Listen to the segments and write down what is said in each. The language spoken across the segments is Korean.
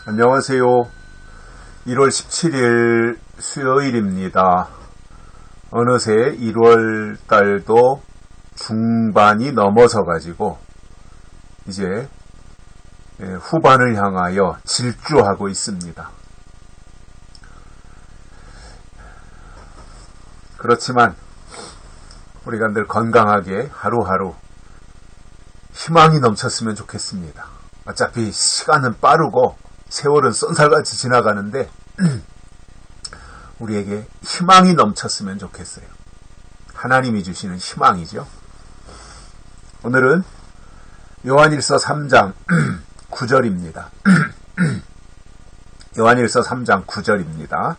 안녕하세요. 1월 17일 수요일입니다. 어느새 1월 달도 중반이 넘어서 가지고 이제 후반을 향하여 질주하고 있습니다. 그렇지만 우리가 늘 건강하게 하루하루 희망이 넘쳤으면 좋겠습니다. 어차피 시간은 빠르고 세월은 쏜살같이 지나가는데 우리에게 희망이 넘쳤으면 좋겠어요. 하나님이 주시는 희망이죠. 오늘은 요한일서 3장 9절입니다. 요한일서 3장 9절입니다.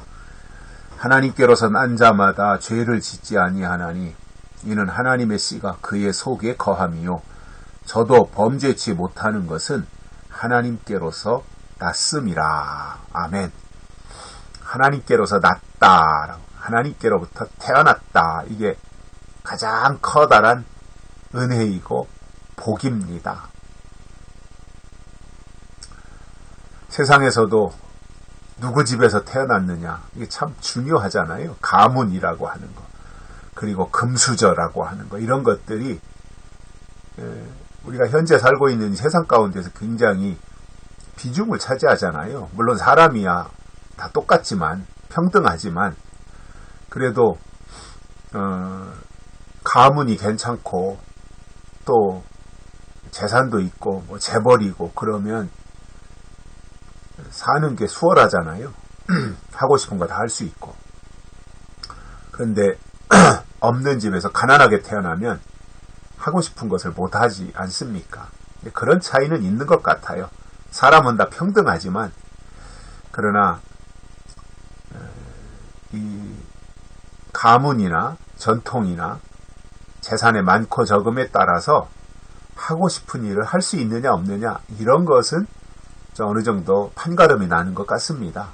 하나님께로서 난 자마다 죄를 짓지 아니하나니 이는 하나님의 씨가 그의 속에 거함이요 저도 범죄치 못하는 것은 하나님께로서 났음이라. 아멘. 하나님께로서 났다. 하나님께로부터 태어났다. 이게 가장 커다란 은혜이고 복입니다. 세상에서도 누구 집에서 태어났느냐 이게 참 중요하잖아요. 가문이라고 하는 거 그리고 금수저라고 하는 거 이런 것들이 우리가 현재 살고 있는 세상 가운데서 굉장히 비중을 차지하잖아요. 물론 사람이야 다 똑같지만 평등하지만 그래도 가문이 괜찮고 또 재산도 있고 뭐 재벌이고 그러면 사는 게 수월하잖아요. 하고 싶은 거 다 할 수 있고. 그런데 없는 집에서 가난하게 태어나면 하고 싶은 것을 못하지 않습니까? 그런 차이는 있는 것 같아요. 사람은 다 평등하지만 그러나 이 가문이나 전통이나 재산의 많고 적음에 따라서 하고 싶은 일을 할 수 있느냐 없느냐 이런 것은 어느 정도 판가름이 나는 것 같습니다.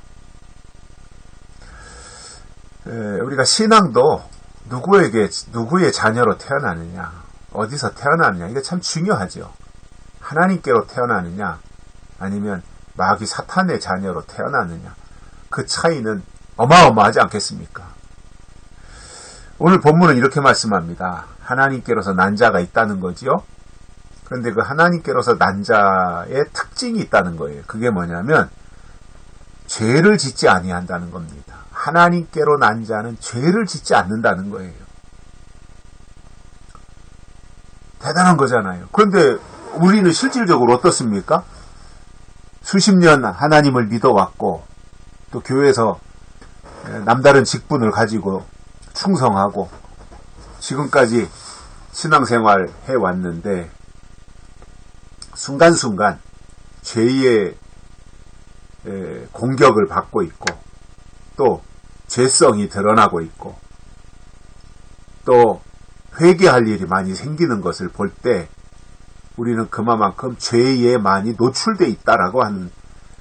우리가 신앙도 누구의 자녀로 태어나느냐 어디서 태어나느냐 이게 참 중요하죠. 하나님께로 태어나느냐 아니면 마귀 사탄의 자녀로 태어나느냐 그 차이는 어마어마하지 않겠습니까? 오늘 본문은 이렇게 말씀합니다. 하나님께로서 난 자가 있다는 거지요. 그런데 그 하나님께로서 난 자의 특징이 있다는 거예요. 그게 뭐냐면 죄를 짓지 아니한다는 겁니다. 하나님께로 난 자는 죄를 짓지 않는다는 거예요. 대단한 거잖아요. 그런데 우리는 실질적으로 어떻습니까? 수십 년 하나님을 믿어왔고 또 교회에서 남다른 직분을 가지고 충성하고 지금까지 신앙생활 해왔는데 순간순간 죄의 공격을 받고 있고 또 죄성이 드러나고 있고 또 회개할 일이 많이 생기는 것을 볼 때 우리는 그만큼 죄에 많이 노출되어 있다라고 하는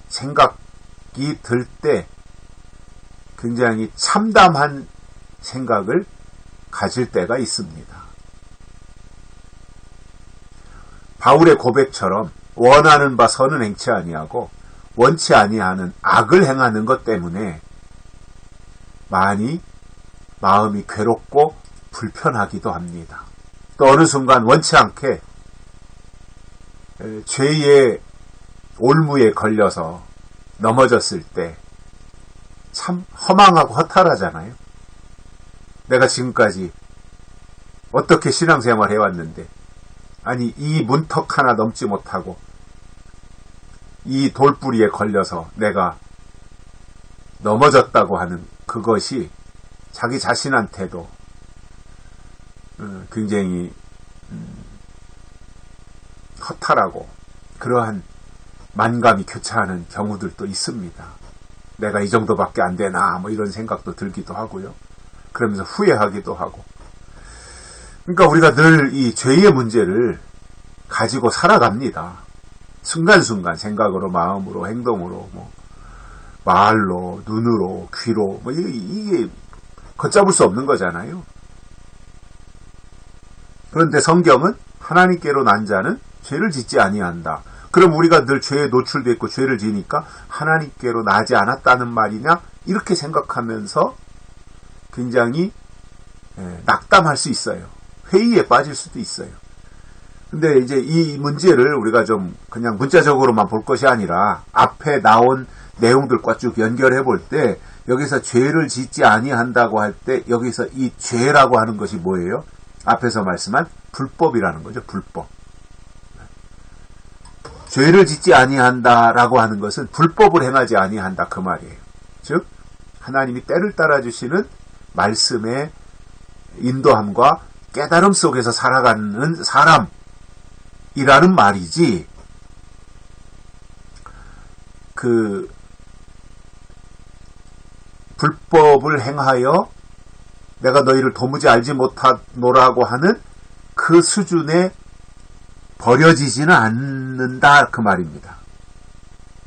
생각이 들 때 굉장히 참담한 생각을 가질 때가 있습니다. 바울의 고백처럼 원하는 바 선은 행치 아니하고 원치 아니하는 악을 행하는 것 때문에 많이 마음이 괴롭고 불편하기도 합니다. 또 어느 순간 원치 않게 죄의 올무에 걸려서 넘어졌을 때 참 허망하고 허탈하잖아요. 내가 지금까지 어떻게 신앙생활 해왔는데 아니 이 문턱 하나 넘지 못하고 이 돌뿌리에 걸려서 내가 넘어졌다고 하는 그것이 자기 자신한테도 굉장히 허탈하고 그러한 만감이 교차하는 경우들도 있습니다. 내가 이 정도밖에 안 되나 뭐 이런 생각도 들기도 하고요. 그러면서 후회하기도 하고. 그러니까 우리가 늘 이 죄의 문제를 가지고 살아갑니다. 순간순간 생각으로 마음으로 행동으로 뭐 말로 눈으로 귀로 뭐 이게 걷잡을 수 없는 거잖아요. 그런데 성경은 하나님께로 난 자는 죄를 짓지 아니한다. 그럼 우리가 늘 죄에 노출되어 있고 죄를 지으니까 하나님께로 나지 않았다는 말이냐? 이렇게 생각하면서 굉장히 낙담할 수 있어요. 회의에 빠질 수도 있어요. 근데 이제 이 문제를 우리가 좀 그냥 문자적으로만 볼 것이 아니라 앞에 나온 내용들과 쭉 연결해 볼 때 여기서 죄를 짓지 아니한다고 할 때 여기서 이 죄라고 하는 것이 뭐예요? 앞에서 말씀한 불법이라는 거죠. 불법. 죄를 짓지 아니한다라고 하는 것은 불법을 행하지 아니한다 그 말이에요. 즉 하나님이 때를 따라주시는 말씀의 인도함과 깨달음 속에서 살아가는 사람이라는 말이지, 그 불법을 행하여 내가 너희를 도무지 알지 못하노라고 하는 그 수준에 버려지지는 않는다 그 말입니다.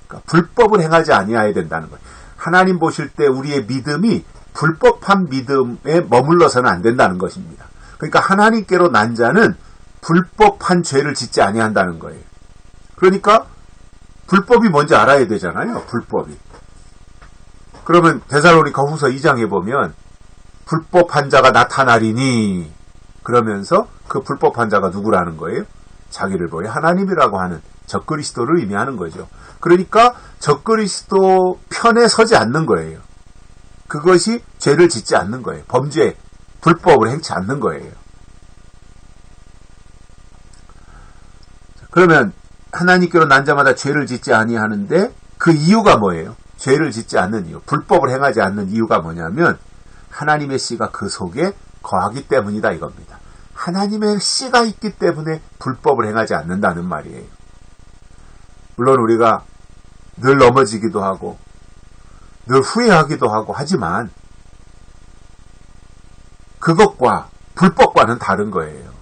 그러니까 불법을 행하지 아니해야 된다는 거예요. 하나님 보실 때 우리의 믿음이 불법한 믿음에 머물러서는 안 된다는 것입니다. 그러니까 하나님께로 난 자는 불법한 죄를 짓지 아니한다는 거예요. 그러니까 불법이 뭔지 알아야 되잖아요. 불법이. 그러면 데살로니가 후서 2장에 보면 불법한 자가 나타나리니 그러면서 그 불법한 자가 누구라는 거예요? 자기를 보여 하나님이라고 하는 적그리스도를 의미하는 거죠. 그러니까 적그리스도 편에 서지 않는 거예요. 그것이 죄를 짓지 않는 거예요. 범죄, 불법을 행치 않는 거예요. 그러면 하나님께로 난 자마다 죄를 짓지 아니하는데 그 이유가 뭐예요? 죄를 짓지 않는 이유, 불법을 행하지 않는 이유가 뭐냐면 하나님의 씨가 그 속에 거하기 때문이다 이겁니다. 하나님의 씨가 있기 때문에 불법을 행하지 않는다는 말이에요. 물론 우리가 늘 넘어지기도 하고 늘 후회하기도 하고 하지만 그것과 불법과는 다른 거예요.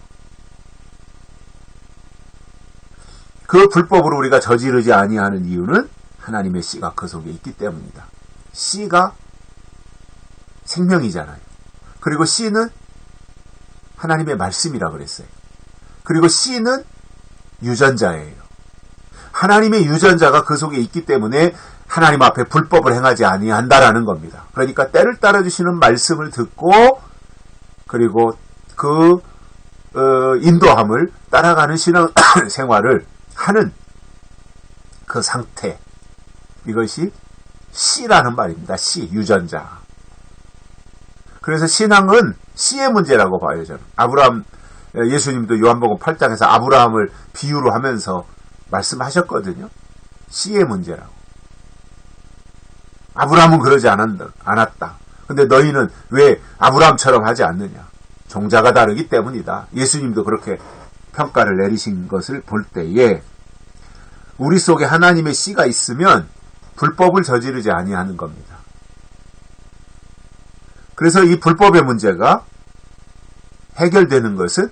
그 불법으로 우리가 저지르지 아니하는 이유는 하나님의 씨가 그 속에 있기 때문이다. 씨가 생명이잖아요. 그리고 씨는 하나님의 말씀이라 그랬어요. 그리고 씨는 유전자예요. 하나님의 유전자가 그 속에 있기 때문에 하나님 앞에 불법을 행하지 아니한다라는 겁니다. 그러니까 때를 따라주시는 말씀을 듣고 그리고 그 인도함을 따라가는 신앙 생활을 하는 그 상태, 이것이 씨라는 말입니다. 씨, 유전자. 그래서 신앙은 씨의 문제라고 봐요, 저는. 아브라함, 예수님도 요한복음 8장에서 아브라함을 비유로 하면서 말씀하셨거든요. 씨의 문제라고. 아브라함은 그러지 않았다. 근데 너희는 왜 아브라함처럼 하지 않느냐? 종자가 다르기 때문이다. 예수님도 그렇게 평가를 내리신 것을 볼 때에 우리 속에 하나님의 씨가 있으면 불법을 저지르지 아니하는 겁니다. 그래서 이 불법의 문제가 해결되는 것은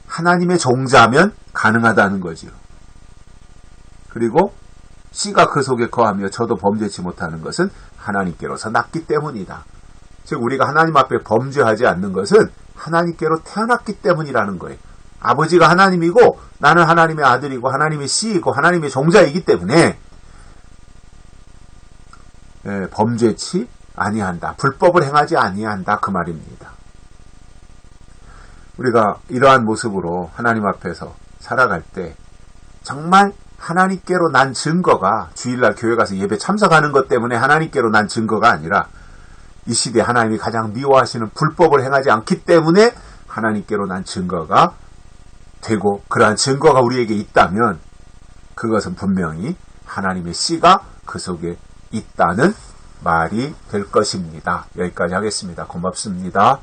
하나님의 종자면 가능하다는 거죠. 그리고 씨가 그 속에 거하며 저도 범죄치 못하는 것은 하나님께로서 났기 때문이다. 즉 우리가 하나님 앞에 범죄하지 않는 것은 하나님께로 태어났기 때문이라는 거예요. 아버지가 하나님이고 나는 하나님의 아들이고 하나님의 씨이고 하나님의 종자이기 때문에 범죄치 아니한다. 불법을 행하지 아니한다. 그 말입니다. 우리가 이러한 모습으로 하나님 앞에서 살아갈 때 정말 하나님께로 난 증거가 주일날 교회 가서 예배 참석하는 것 때문에 하나님께로 난 증거가 아니라 이 시대에 하나님이 가장 미워하시는 불법을 행하지 않기 때문에 하나님께로 난 증거가 되고 그러한 증거가 우리에게 있다면 그것은 분명히 하나님의 씨가 그 속에 있다는 말이 될 것입니다. 여기까지 하겠습니다. 고맙습니다.